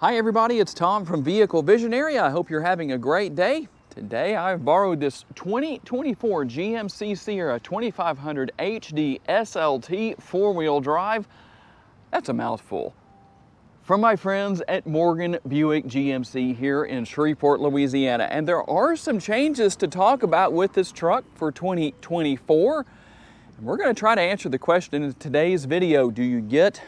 Hi everybody, it's Tom from Vehicle Visionary. I hope you're having a great day. Today I've borrowed this 2024 GMC Sierra 2500 HD SLT four-wheel drive. That's a mouthful. From my friends at Morgan Buick GMC here in Shreveport, Louisiana. And there are some changes to talk about with this truck for 2024. And we're going to try to answer the question in today's video. Do you get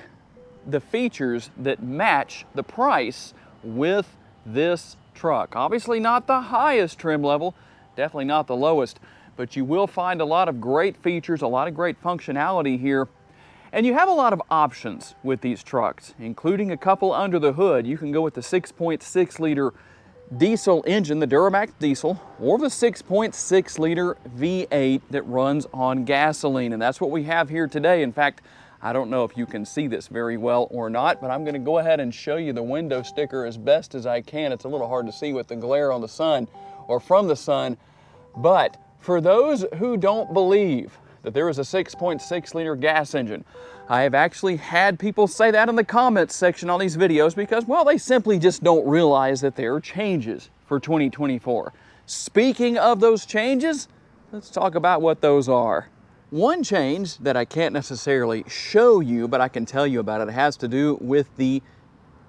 the features that match the price with this truck? Obviously not the highest trim level, definitely not the lowest, but you will find a lot of great features, a lot of great functionality here. And you have a lot of options with these trucks, including a couple under the hood. You can go with the 6.6 liter diesel engine, the Duramax diesel, or the 6.6 liter V8 that runs on gasoline. And that's what we have here today. In fact, I don't know if you can see this very well or not, but I'm going to go ahead and show you the window sticker as best as I can. It's a little hard to see with the glare on the sun or from the sun, but for those who don't believe that there is a 6.6 liter gas engine, I have actually had people say that in the comments section on these videos because, well, they simply just don't realize that there are changes for 2024. Speaking of those changes, let's talk about what those are. One change that I can't necessarily show you, but I can tell you about it, has to do with the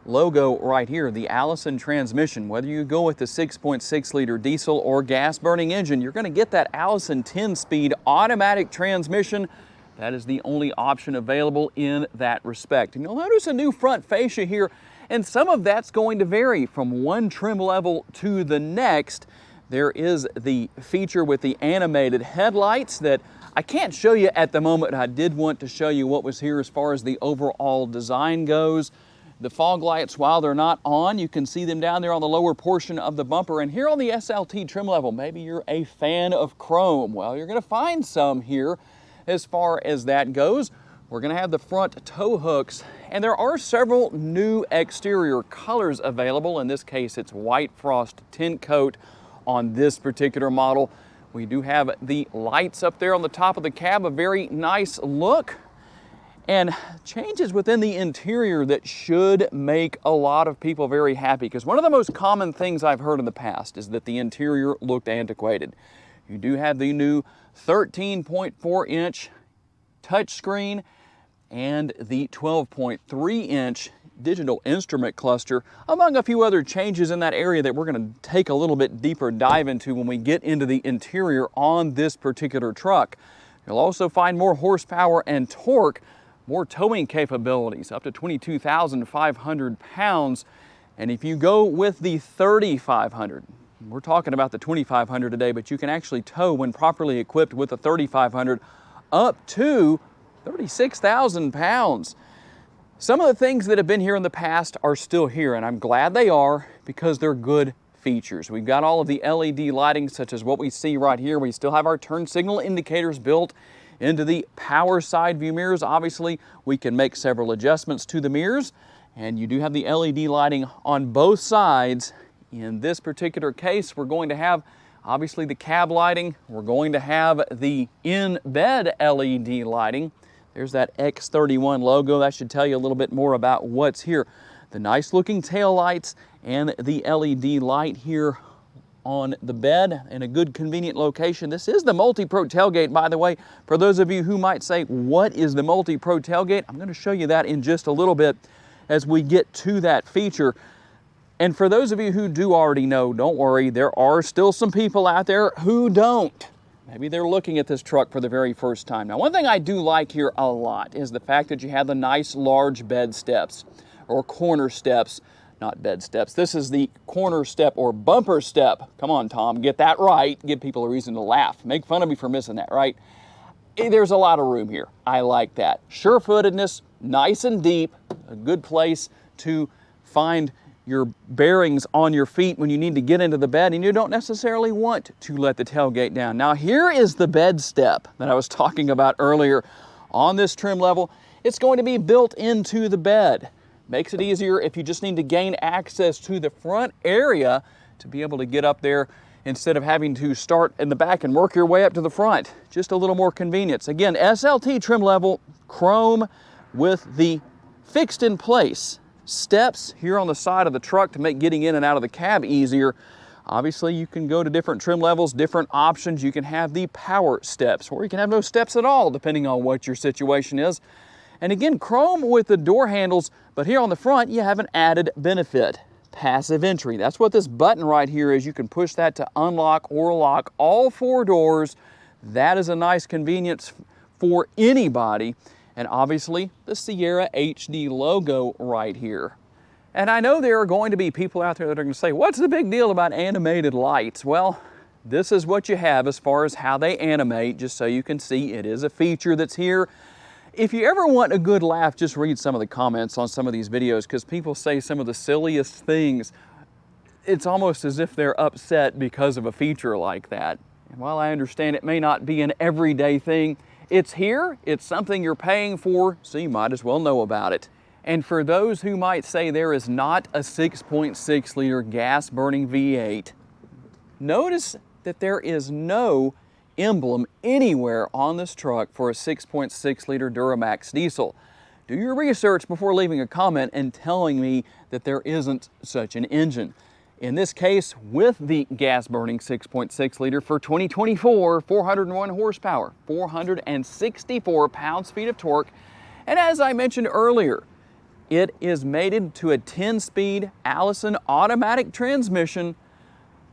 logo right here, the Allison transmission. Whether you go with the 6.6 liter diesel or gas burning engine, you're going to get that Allison 10-speed automatic transmission. That is the only option available in that respect. And you'll notice a new front fascia here, and some of that's going to vary from one trim level to the next. There is the feature with the animated headlights that I can't show you at the moment. I did want to show you what was here as far as the overall design goes. The fog lights, while they're not on, you can see them down there on the lower portion of the bumper. And here on the SLT trim level, maybe you're a fan of chrome. Well, you're going to find some here as far as that goes. We're going to have the front tow hooks, and there are several new exterior colors available. In this case, it's white frost tint coat on this particular model. We do have the lights up there on the top of the cab, a very nice look, and changes within the interior that should make a lot of people very happy, because one of the most common things I've heard in the past is that the interior looked antiquated. You do have the new 13.4 inch touchscreen and the 12.3 inch digital instrument cluster, among a few other changes in that area that we're going to take a little bit deeper dive into when we get into the interior on this particular truck. You'll also find more horsepower and torque, more towing capabilities, up to 22,500 pounds. And if you go with the 3,500, we're talking about the 2,500 today, but you can actually tow, when properly equipped with the 3,500, up to 36,000 pounds. Some of the things that have been here in the past are still here, and I'm glad they are because they're good features. We've got all of the LED lighting, such as what we see right here. We still have our turn signal indicators built into the power side view mirrors. Obviously, we can make several adjustments to the mirrors, and you do have the LED lighting on both sides. In this particular case, we're going to have obviously the cab lighting. We're going to have the in-bed LED lighting. There's that X31 logo. That should tell you a little bit more about what's here. The nice looking tail lights and the LED light here on the bed in a good convenient location. This is the Multi-Pro tailgate, by the way. For those of you who might say, what is the Multi-Pro tailgate? I'm going to show you that in just a little bit as we get to that feature. And for those of you who do already know, don't worry, there are still some people out there who don't. Maybe they're looking at this truck for the very first time. Now, one thing I do like here a lot is the fact that you have the nice large bed steps or corner steps, not bed steps. This is the corner step or bumper step. Come on, Tom, get that right. Give people a reason to laugh. Make fun of me for missing that, right? There's a lot of room here. I like that. Sure-footedness, nice and deep, a good place to find your bearings on your feet when you need to get into the bed and you don't necessarily want to let the tailgate down. Now, here is the bed step that I was talking about earlier. On this trim level, it's going to be built into the bed. Makes it easier if you just need to gain access to the front area to be able to get up there instead of having to start in the back and work your way up to the front. Just a little more convenience. Again, SLT trim level, chrome with the fixed in place steps here on the side of the truck to make getting in and out of the cab easier. Obviously, you can go to different trim levels, different options. You can have the power steps, or you can have no steps at all, depending on what your situation is. And again, chrome with the door handles, but here on the front, you have an added benefit. Passive entry. That's what this button right here is. You can push that to unlock or lock all 4 doors. That is a nice convenience for anybody. And obviously, the Sierra HD logo right here. And I know there are going to be people out there that are going to say, what's the big deal about animated lights? Well, this is what you have as far as how they animate, just so you can see it is a feature that's here. If you ever want a good laugh, just read some of the comments on some of these videos, because people say some of the silliest things. It's almost as if they're upset because of a feature like that. And while I understand it may not be an everyday thing, it's here, it's something you're paying for, so you might as well know about it. And for those who might say there is not a 6.6 liter gas burning V8, notice that there is no emblem anywhere on this truck for a 6.6 liter Duramax diesel. Do your research before leaving a comment and telling me that there isn't such an engine. In this case, with the gas burning 6.6 liter for 2024, 401 horsepower, 464 pounds-feet of torque, and as I mentioned earlier, it is mated to a 10-speed Allison automatic transmission,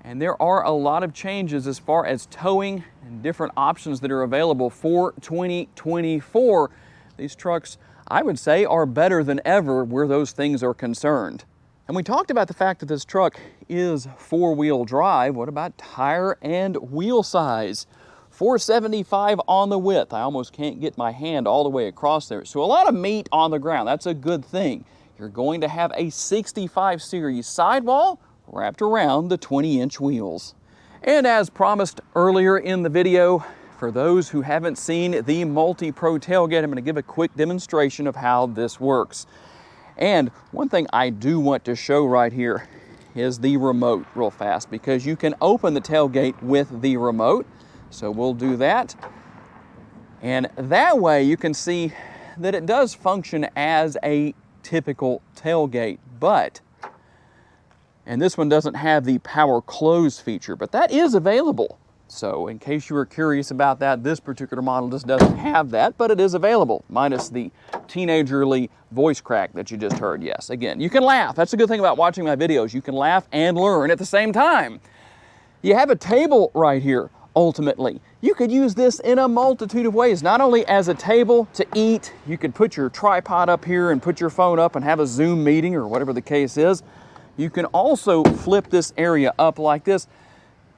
and there are a lot of changes as far as towing and different options that are available for 2024. These trucks, I would say, are better than ever where those things are concerned. And we talked about the fact that this truck is 4-wheel drive. What about tire and wheel size? 475 on the width. I almost can't get my hand all the way across there. So a lot of meat on the ground. That's a good thing. You're going to have a 65 series sidewall wrapped around the 20-inch wheels. And as promised earlier in the video, for those who haven't seen the multi-pro tailgate, I'm going to give a quick demonstration of how this works. And one thing I do want to show right here is the remote real fast, because you can open the tailgate with the remote. So we'll do that. And that way you can see that it does function as a typical tailgate, and this one doesn't have the power close feature, but that is available. So in case you were curious about that, this particular model just doesn't have that, but it is available, minus the teenagerly voice crack that you just heard. Yes, again, you can laugh. That's the good thing about watching my videos. You can laugh and learn at the same time. You have a table right here. Ultimately, you could use this in a multitude of ways, not only as a table to eat. You could put your tripod up here and put your phone up and have a Zoom meeting or whatever the case is. You can also flip this area up like this,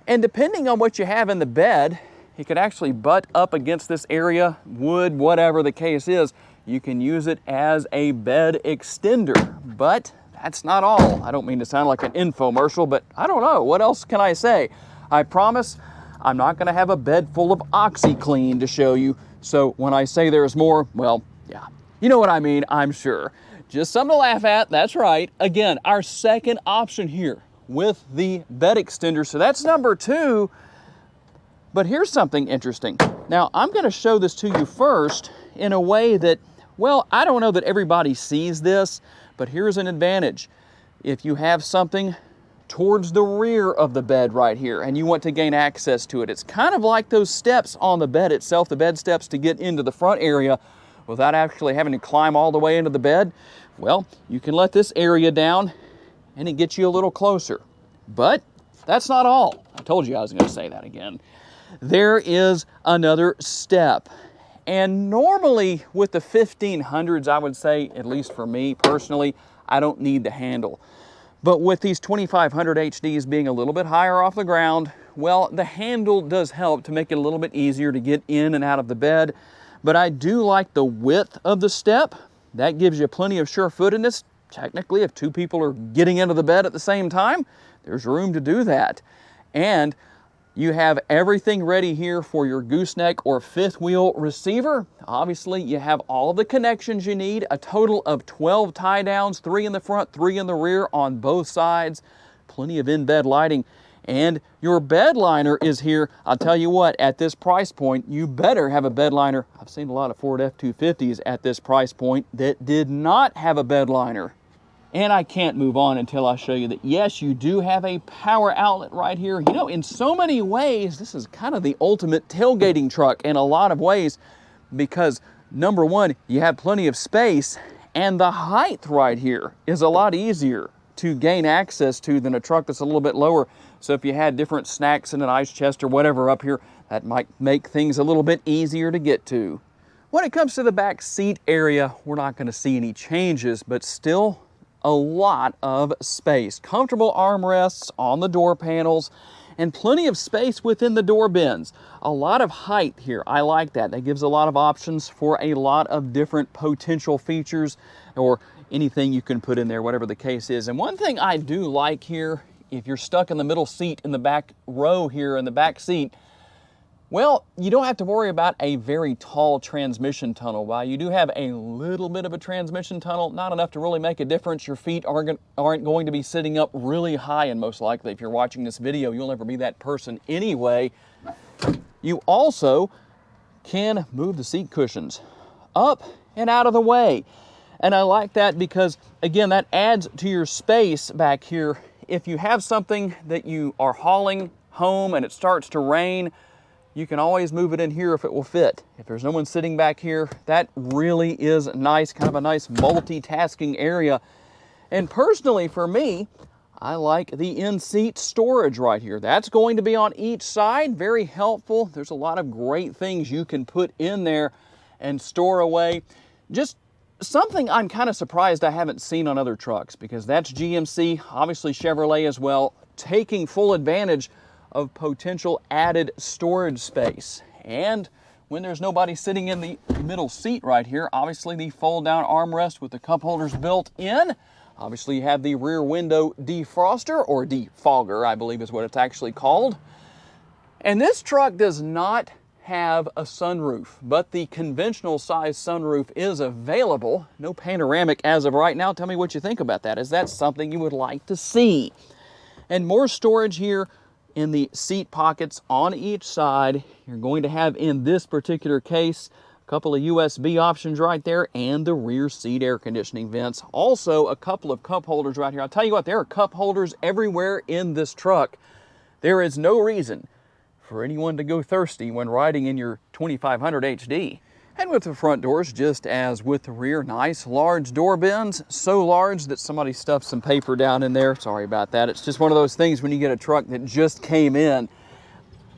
and depending on what you have in the bed, you could actually butt up against this area, wood, whatever the case is. You can use it as a bed extender, but that's not all. I don't mean to sound like an infomercial, but I don't know. What else can I say? I promise I'm not going to have a bed full of OxyClean to show you. So when I say there's more, well, yeah, you know what I mean, I'm sure. Just something to laugh at, that's right. Again, our second option here with the bed extender. So that's number 2. But here's something interesting. Now, I'm going to show this to you first in a way that, well, I don't know that everybody sees this, but here's an advantage. If you have something towards the rear of the bed right here and you want to gain access to it, it's kind of like those steps on the bed itself, the bed steps to get into the front area without actually having to climb all the way into the bed. Well, you can let this area down and it gets you a little closer. But that's not all. I told you I was going to say that again. There is another step. And normally with the 1500s, I would say, at least for me personally, I don't need the handle. But with these 2500 HDs being a little bit higher off the ground, well, the handle does help to make it a little bit easier to get in and out of the bed. But I do like the width of the step. That gives you plenty of sure-footedness. Technically, if 2 people are getting into the bed at the same time, there's room to do that. And you have everything ready here for your gooseneck or 5th wheel receiver. Obviously, you have all of the connections you need, a total of 12 tie downs, 3 in the front, 3 in the rear on both sides, plenty of in-bed lighting. And your bed liner is here. I'll tell you what, at this price point, you better have a bed liner. I've seen a lot of Ford F-250s at this price point that did not have a bed liner. And I can't move on until I show you that, yes, you do have a power outlet right here. You know, in so many ways, this is kind of the ultimate tailgating truck in a lot of ways, because number one, you have plenty of space, and the height right here is a lot easier to gain access to than a truck that's a little bit lower. So if you had different snacks in an ice chest or whatever up here, that might make things a little bit easier to get to. When it comes to the back seat area, we're not going to see any changes, but still a lot of space. Comfortable armrests on the door panels and plenty of space within the door bins. A lot of height here. I like that. That gives a lot of options for a lot of different potential features or anything you can put in there, whatever the case is. And one thing I do like here, if you're stuck in the middle seat in the back row here in the back seat, well, you don't have to worry about a very tall transmission tunnel. While you do have a little bit of a transmission tunnel, not enough to really make a difference. Your feet aren't going to be sitting up really high, and most likely if you're watching this video, you'll never be that person anyway. You also can move the seat cushions up and out of the way. And I like that because, again, that adds to your space back here. If you have something that you are hauling home and it starts to rain, you can always move it in here if it will fit. If there's no one sitting back here, that really is nice, kind of a nice multitasking area. And personally for me, I like the in-seat storage right here. That's going to be on each side, very helpful. There's a lot of great things you can put in there and store away. Just something I'm kind of surprised I haven't seen on other trucks, because that's GMC, obviously Chevrolet as well, taking full advantage of potential added storage space. And when there's nobody sitting in the middle seat right here, obviously the fold down armrest with the cup holders built in. Obviously you have the rear window defroster, or defogger, I believe is what it's actually called. And this truck does not have a sunroof, but the conventional size sunroof is available. No panoramic as of right now. Tell me what you think about that. Is that something you would like to see? And more storage here in the seat pockets on each side. You're going to have, in this particular case, a couple of USB options right there and the rear seat air conditioning vents. Also a couple of cup holders right here. I'll tell you what, there are cup holders everywhere in this truck. There is no reason for anyone to go thirsty when riding in your 2500 HD. And with the front doors, just as with the rear, nice large door bins, so large that somebody stuffed some paper down in there. Sorry about that. It's just one of those things when you get a truck that just came in.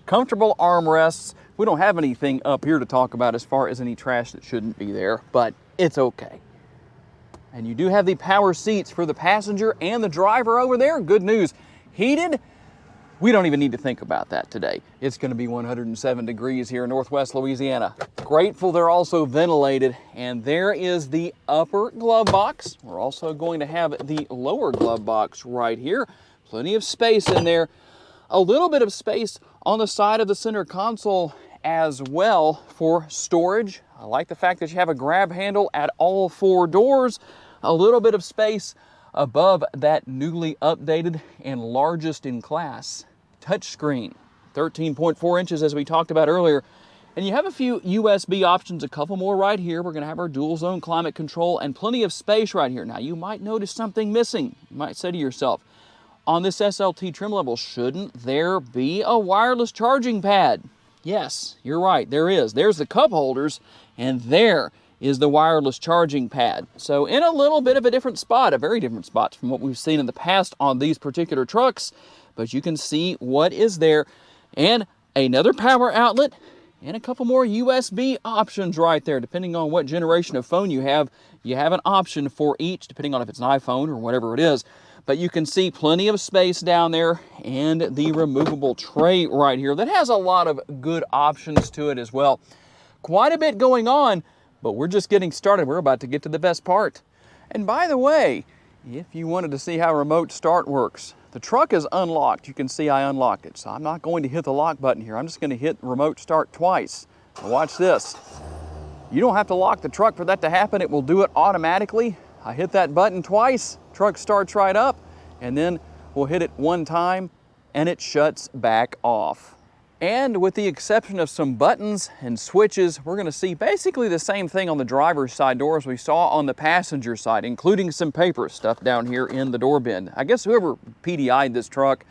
Comfortable armrests. We don't have anything up here to talk about as far as any trash that shouldn't be there, but it's okay. And you do have the power seats for the passenger and the driver over there. Good news, heated. We don't even need to think about that today. It's going to be 107 degrees here in Northwest Louisiana. Grateful they're also ventilated. And there is the upper glove box. We're also going to have the lower glove box right here. Plenty of space in there. A little bit of space on the side of the center console as well for storage. I like the fact that you have a grab handle at all four doors. A little bit of space above that newly updated and largest in class touchscreen, 13.4 inches as we talked about earlier. And you have a few USB options, a couple more right here. We're going to have our dual zone climate control and plenty of space right here. Now you might notice something missing. You might say to yourself, on this SLT trim level, shouldn't there be a wireless charging pad? Yes, you're right, there is. There's the cup holders, and there is the wireless charging pad. So in a little bit of a different spot, a very different spot from what we've seen in the past on these particular trucks, but you can see what is there. And another power outlet and a couple more USB options right there. Depending on what generation of phone you have an option for each, depending on if it's an iPhone or whatever it is. But you can see plenty of space down there and the removable tray right here that has a lot of good options to it as well. Quite a bit going on, but we're just getting started. We're about to get to the best part. And by the way, if you wanted to see how remote start works, the truck is unlocked. You can see I unlocked it. So I'm not going to hit the lock button here. I'm just going to hit remote start twice. Now watch this. You don't have to lock the truck for that to happen. It will do it automatically. I hit that button twice, truck starts right up, and then we'll hit it one time and it shuts back off. And with the exception of some buttons and switches, we're going to see basically the same thing on the driver's side door as we saw on the passenger side, including some paper stuff down here in the door bin. I guess whoever PDI'd this truck,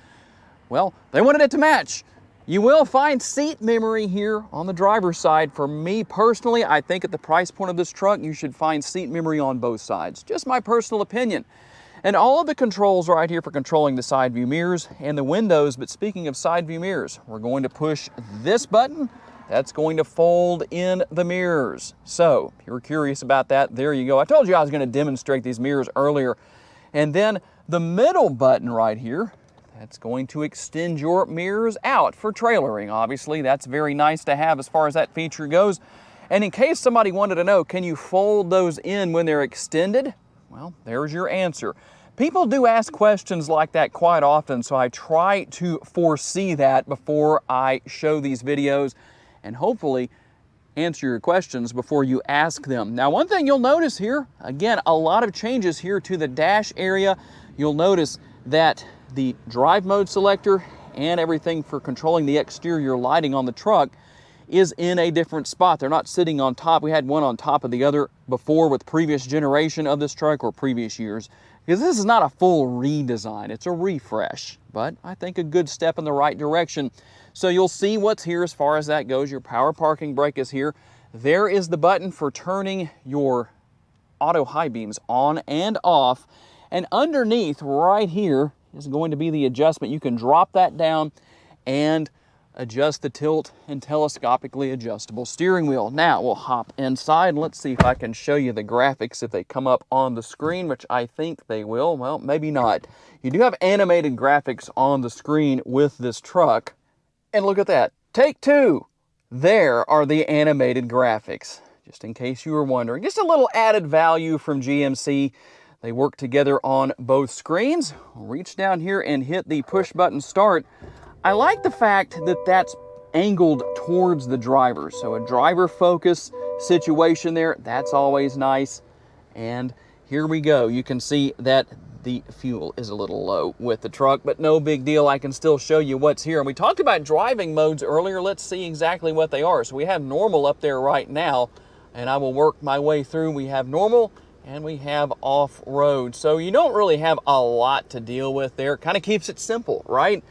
well, they wanted it to match. You will find seat memory here on the driver's side. For me personally, I think at the price point of this truck, you should find seat memory on both sides. Just my personal opinion. And all of the controls right here for controlling the side view mirrors and the windows. But speaking of side view mirrors, we're going to push this button. That's going to fold in the mirrors. So if you're curious about that, there you go. I told you I was going to demonstrate these mirrors earlier. And then the middle button right here, that's going to extend your mirrors out for trailering. Obviously, that's very nice to have as far as that feature goes. And in case somebody wanted to know, can you fold those in when they're extended? Well, there's your answer. People do ask questions like that quite often, so I try to foresee that before I show these videos and hopefully answer your questions before you ask them. Now, one thing you'll notice here, again, a lot of changes here to the dash area. You'll notice that the drive mode selector and everything for controlling the exterior lighting on the truck is in a different spot. They're not sitting on top. We had one on top of the other before with previous generation of this truck or previous years. Because this is not a full redesign, it's a refresh, but I think a good step in the right direction. So you'll see what's here as far as that goes. Your power parking brake is here. There is the button for turning your auto high beams on and off. And underneath right here is going to be the adjustment. You can drop that down and adjust the tilt and telescopically adjustable steering wheel. Now we'll hop inside and let's see if I can show you the graphics if they come up on the screen, which I think they will. Well, maybe not. You do have animated graphics on the screen with this truck. And look at that. Take two. There are the animated graphics, just in case you were wondering. Just a little added value from GMC. They work together on both screens. I'll reach down here and hit the push button start. I like the fact that that's angled towards the driver. So a driver focus situation there, that's always nice. And here we go. You can see that the fuel is a little low with the truck, but no big deal. I can still show you what's here. And we talked about driving modes earlier. Let's see exactly what they are. So we have normal up there right now, and I will work my way through. We have normal and we have off-road. So you don't really have a lot to deal with there. Kind of keeps it simple, right?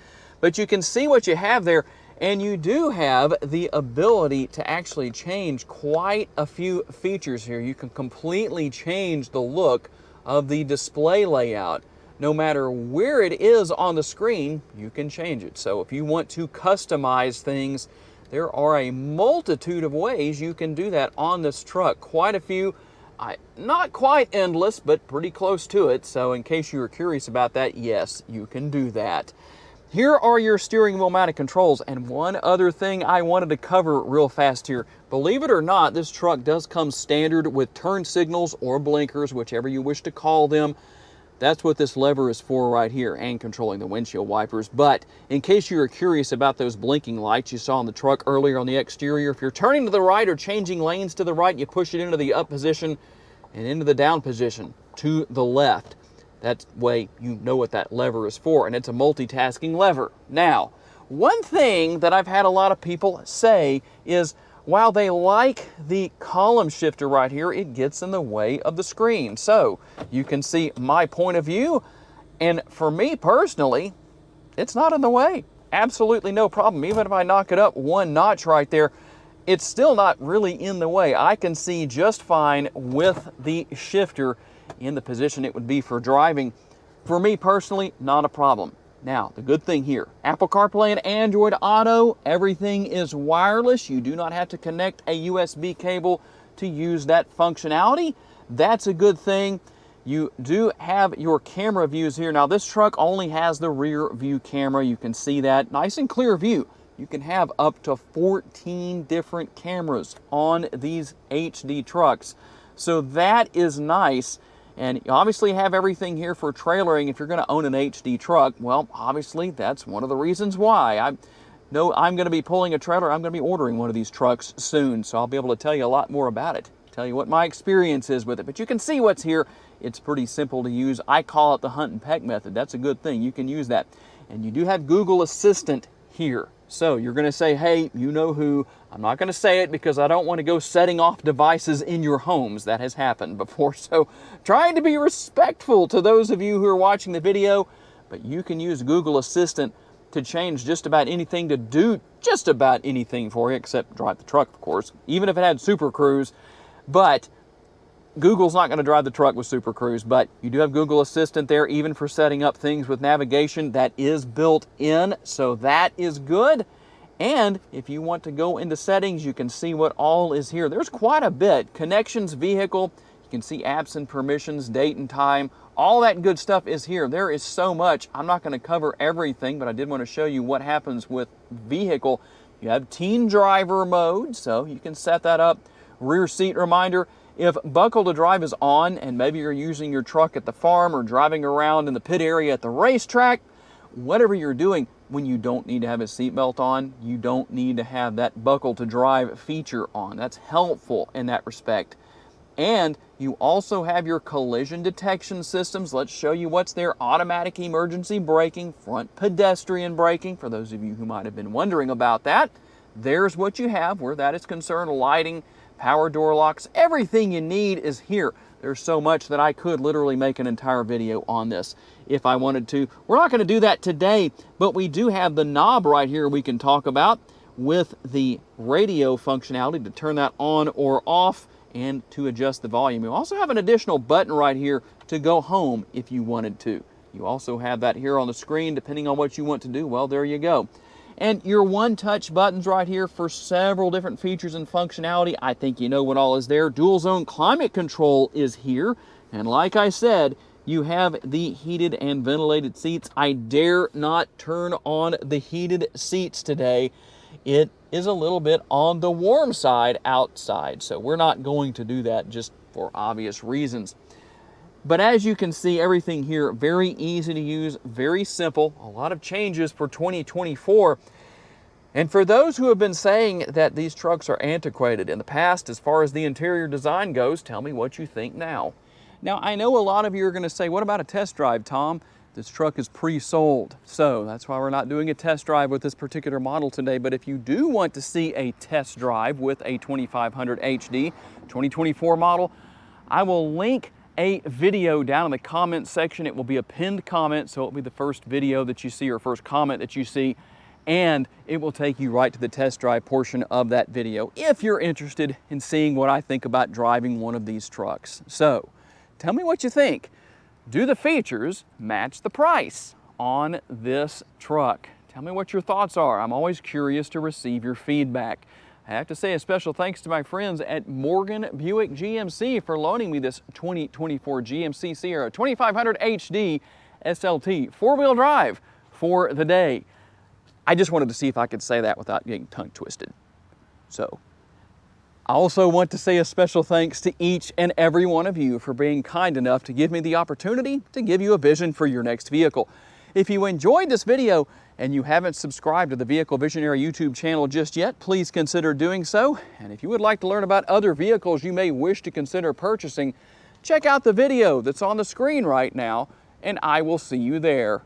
But you can see what you have there, and you do have the ability to actually change quite a few features here. You can completely change the look of the display layout. No matter where it is on the screen, you can change it. So if you want to customize things, there are a multitude of ways you can do that on this truck. Quite a few, not quite endless, but pretty close to it. So in case you were curious about that, yes, you can do that. Here are your steering wheel mounted controls, and one other thing I wanted to cover real fast here. Believe it or not, this truck does come standard with turn signals or blinkers, whichever you wish to call them. That's what this lever is for right here, and controlling the windshield wipers. But in case you were curious about those blinking lights you saw on the truck earlier on the exterior, if you're turning to the right or changing lanes to the right, you push it into the up position and into the down position to the left. That way you know what that lever is for, and it's a multitasking lever. Now, one thing that I've had a lot of people say is, while they like the column shifter right here, it gets in the way of the screen. So you can see my point of view, and for me personally, it's not in the way. Absolutely no problem. Even if I knock it up one notch right there, it's still not really in the way. I can see just fine with the shifter in the position it would be for driving. For me personally, not a problem. Now, the good thing here, Apple CarPlay and Android Auto, everything is wireless. You do not have to connect a USB cable to use that functionality. That's a good thing. You do have your camera views here. Now, this truck only has the rear view camera. You can see that. Nice and clear view. You can have up to 14 different cameras on these HD trucks. So that is nice. And you obviously have everything here for trailering if you're going to own an HD truck. Well, obviously, that's one of the reasons why. I know I'm going to be pulling a trailer. I'm going to be ordering one of these trucks soon, so I'll be able to tell you a lot more about it, tell you what my experience is with it. But you can see what's here. It's pretty simple to use. I call it the hunt and peck method. That's a good thing. You can use that. And you do have Google Assistant here. So you're going to say, hey, you know who. I'm not going to say it because I don't want to go setting off devices in your homes. That has happened before. So trying to be respectful to those of you who are watching the video, but you can use Google Assistant to change just about anything, to do just about anything for you, except drive the truck, of course, even if it had Super Cruise. But Google's not going to drive the truck with Super Cruise, but you do have Google Assistant there, even for setting up things with navigation. That is built in, so that is good. And if you want to go into settings, you can see what all is here. There's quite a bit. Connections, vehicle, you can see apps and permissions, date and time, all that good stuff is here. There is so much. I'm not going to cover everything, but I did want to show you what happens with vehicle. You have teen driver mode, so you can set that up. Rear seat reminder. If buckle to drive is on and maybe you're using your truck at the farm or driving around in the pit area at the racetrack, whatever you're doing, when you don't need to have a seatbelt on, you don't need to have that buckle to drive feature on. That's helpful in that respect. And you also have your collision detection systems. Let's show you what's there. Automatic emergency braking, front pedestrian braking, for those of you who might have been wondering about that. There's what you have where that is concerned. Lighting, power door locks, everything you need is here. There's so much that I could literally make an entire video on this if I wanted to. We're not going to do that today, but we do have the knob right here we can talk about with the radio functionality to turn that on or off and to adjust the volume. You also have an additional button right here to go home if you wanted to. You also have that here on the screen depending on what you want to do. Well, there you go. And your one-touch buttons right here for several different features and functionality. I think you know what all is there. Dual zone climate control is here. And like I said, you have the heated and ventilated seats. I dare not turn on the heated seats today. It is a little bit on the warm side outside, so we're not going to do that just for obvious reasons. But as you can see, everything here, very easy to use, very simple, a lot of changes for 2024. And for those who have been saying that these trucks are antiquated in the past as far as the interior design goes, tell me what you think now. Now, I know a lot of you are going to say, what about a test drive, Tom? This truck is pre-sold, so that's why we're not doing a test drive with this particular model today. But if you do want to see a test drive with a 2500 HD 2024 model, I will link a video down in the comment section. It will be a pinned comment, so it will be the first video that you see or first comment that you see, and it will take you right to the test drive portion of that video if you're interested in seeing what I think about driving one of these trucks. So tell me what you think. Do the features match the price on this truck? Tell me what your thoughts are. I'm always curious to receive your feedback. I have to say a special thanks to my friends at Morgan Buick GMC for loaning me this 2024 GMC Sierra 2500 HD SLT four-wheel drive for the day. I just wanted to see if I could say that without getting tongue twisted. So, I also want to say a special thanks to each and every one of you for being kind enough to give me the opportunity to give you a vision for your next vehicle. If you enjoyed this video and you haven't subscribed to the Vehicle Visionary YouTube channel just yet, please consider doing so. And if you would like to learn about other vehicles you may wish to consider purchasing, check out the video that's on the screen right now, and I will see you there.